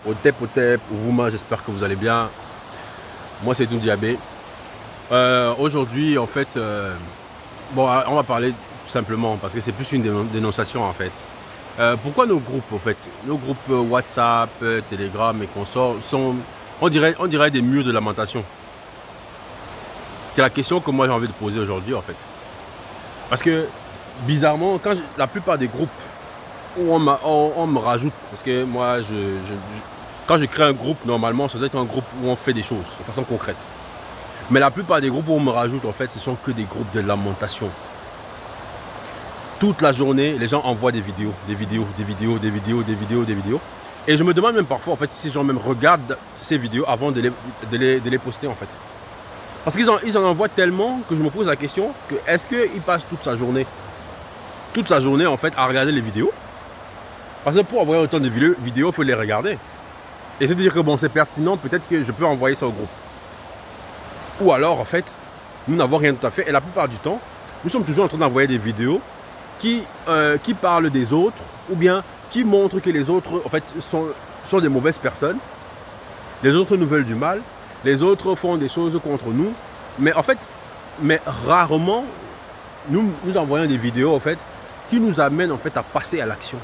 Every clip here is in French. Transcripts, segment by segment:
Au tep, vous, j'espère que vous allez bien. Moi, c'est Toundiabé. Aujourd'hui, en fait, bon, on va parler tout simplement parce que c'est plus une dénonciation en fait. Pourquoi nos groupes, en fait, nos groupes WhatsApp, Telegram et consorts sont, on dirait des murs de lamentation. C'est la question que moi j'ai envie de poser aujourd'hui en fait. Parce que bizarrement, la plupart des groupes où on me rajoute, parce que moi, quand je crée un groupe, normalement, ça doit être un groupe où on fait des choses de façon concrète. Mais la plupart des groupes où on me rajoute, en fait, ce sont que des groupes de lamentation. Toute la journée, les gens envoient des vidéos, des vidéos, des vidéos, des vidéos, des vidéos, des vidéos. Et je me demande même parfois, en fait, si ces gens même regardent ces vidéos avant de les poster, en fait. Parce qu'ils en envoient tellement que je me pose la question que est-ce qu'ils passent toute sa journée, en fait, à regarder les vidéos? Parce que pour avoir autant de vidéos, il faut les regarder. Et c'est de dire que bon, c'est pertinent, peut-être que je peux envoyer ça au groupe. Ou alors, en fait, nous n'avons rien tout à fait. Et la plupart du temps, nous sommes toujours en train d'envoyer des vidéos qui parlent des autres, ou bien qui montrent que les autres, en fait, sont des mauvaises personnes. Les autres nous veulent du mal. Les autres font des choses contre nous. Mais en fait, rarement, nous envoyons des vidéos, en fait, qui nous amènent, en fait, à passer à l'action.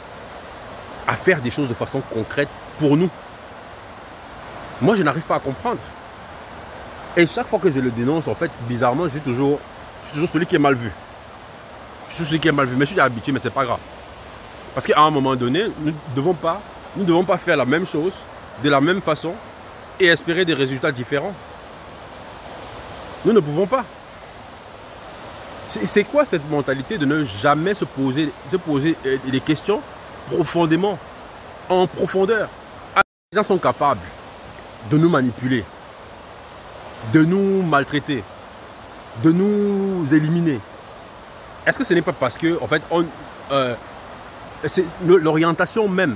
À faire des choses de façon concrète pour nous. Moi, je n'arrive pas à comprendre. Et chaque fois que je le dénonce, en fait, bizarrement, je suis toujours celui qui est mal vu. Je suis celui qui est mal vu, mais je suis habitué, mais c'est pas grave. Parce qu'à un moment donné, nous ne devons pas faire la même chose, de la même façon, et espérer des résultats différents. Nous ne pouvons pas. C'est quoi cette mentalité de ne jamais se poser des questions profondément, en profondeur? Les gens sont capables de nous manipuler, de nous maltraiter, de nous éliminer. Est-ce que ce n'est pas parce que, en fait, l'orientation même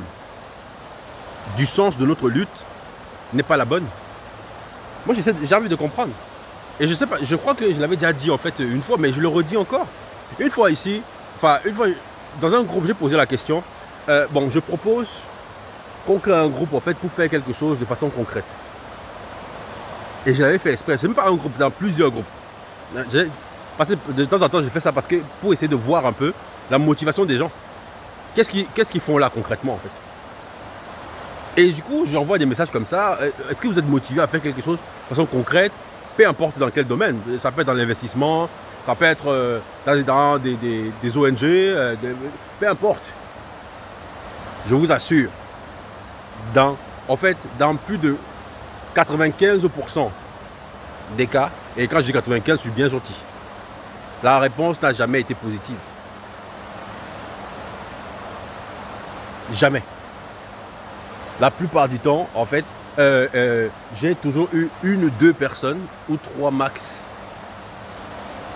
du sens de notre lutte n'est pas la bonne? Moi, j'ai envie de comprendre. Et je sais pas, je crois que je l'avais déjà dit en fait une fois, mais je le redis encore. Une fois ici, dans un groupe, j'ai posé la question. Bon, je propose qu'on crée un groupe en fait pour faire quelque chose de façon concrète. Et je l'avais fait exprès. C'est même pas un groupe, c'est dans plusieurs groupes. Parce que de temps en temps, je fais ça parce que pour essayer de voir un peu la motivation des gens. Qu'est-ce qu'ils font là concrètement en fait? Et du coup, j'envoie des messages comme ça. Est-ce que vous êtes motivé à faire quelque chose de façon concrète? Peu importe dans quel domaine. Ça peut être dans l'investissement, ça peut être dans des ONG, peu importe. Je vous assure, dans plus de 95% des cas, et quand je dis 95, je suis bien gentil, la réponse n'a jamais été positive. Jamais. La plupart du temps, en fait, j'ai toujours eu une ou deux personnes, ou trois max,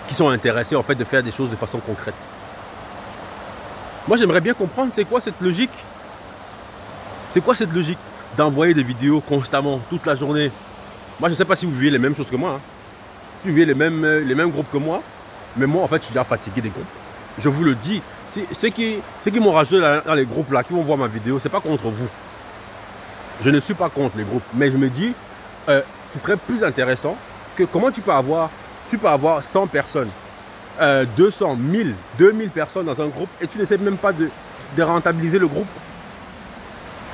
qui sont intéressées en fait de faire des choses de façon concrète. Moi, j'aimerais bien comprendre c'est quoi cette logique. C'est quoi cette logique d'envoyer des vidéos constamment, toute la journée? Moi, je ne sais pas si vous vivez les mêmes choses que moi. Hein. Si vous vivez les mêmes groupes que moi. Mais moi, en fait, je suis déjà fatigué des groupes. Je vous le dis. Ceux qui m'ont rajouté dans les groupes là, qui vont voir ma vidéo, ce n'est pas contre vous. Je ne suis pas contre les groupes. Mais je me dis, ce serait plus intéressant que comment tu peux avoir 100 personnes, 200, 1000, 2000 personnes dans un groupe et tu n'essaies même pas de rentabiliser le groupe.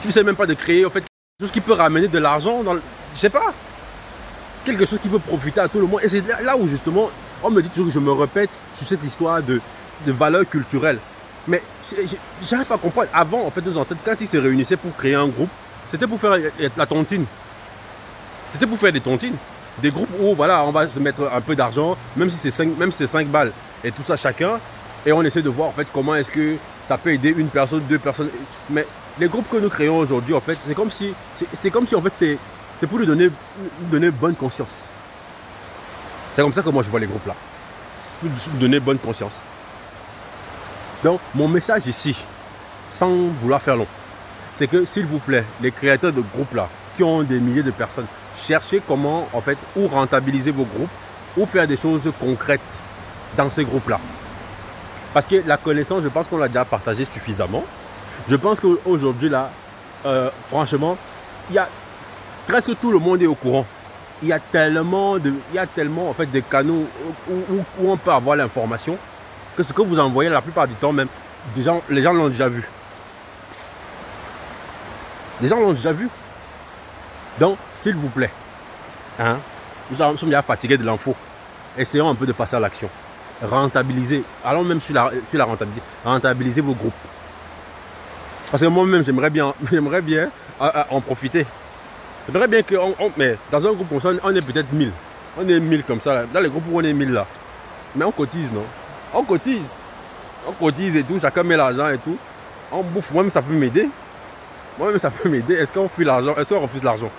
Tu n'essaies même pas de créer en fait, quelque chose qui peut ramener de l'argent, je sais pas, quelque chose qui peut profiter à tout le monde. Et c'est là où justement, on me dit toujours que je me répète sur cette histoire de valeur culturelle. Mais j'arrive pas à comprendre. Avant, en fait, nos ancêtres, quand ils se réunissaient pour créer un groupe, c'était pour faire la tontine. C'était pour faire des tontines. Des groupes où voilà, on va se mettre un peu d'argent, même si c'est 5 balles et tout ça chacun. Et on essaie de voir en fait comment est-ce que ça peut aider une personne, deux personnes. Mais les groupes que nous créons aujourd'hui, en fait, c'est comme si en fait c'est pour nous donner bonne conscience. C'est comme ça que moi je vois les groupes là. Pour nous donner bonne conscience. Donc mon message ici, sans vouloir faire long, c'est que s'il vous plaît, les créateurs de groupes là, qui ont des milliers de personnes, cherchez comment en fait ou rentabiliser vos groupes ou faire des choses concrètes dans ces groupes là. Parce que la connaissance, je pense qu'on l'a déjà partagée suffisamment. Je pense qu'aujourd'hui là, franchement, il y a presque tout le monde est au courant. Il y a tellement en fait de canaux où on peut avoir l'information que ce que vous envoyez la plupart du temps même, les gens l'ont déjà vu. Les gens l'ont déjà vu. Donc, s'il vous plaît, hein, nous sommes déjà fatigués de l'info. Essayons un peu de passer à l'action. Rentabiliser. Allons même sur la rentabilité. Rentabiliser vos groupes. Parce que moi-même, j'aimerais bien en profiter. J'aimerais bien que, mais dans un groupe comme ça, on est peut-être 1000. On est 1000 comme ça. Là. Dans les groupes où on est 1000 là. Mais on cotise, non? On cotise. On cotise et tout. Chacun met l'argent et tout. On bouffe. Moi-même, ça peut m'aider. Moi-même, ça peut m'aider. Est-ce qu'on fuit l'argent? Est-ce qu'on refuse l'argent?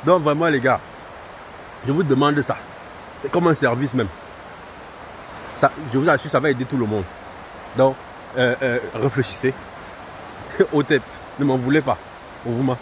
Donc, vraiment, les gars, je vous demande ça. C'est comme un service même. Ça, je vous assure, ça va aider tout le monde. Donc, réfléchissez. Au tête. Ne m'en voulez pas. Au revoir.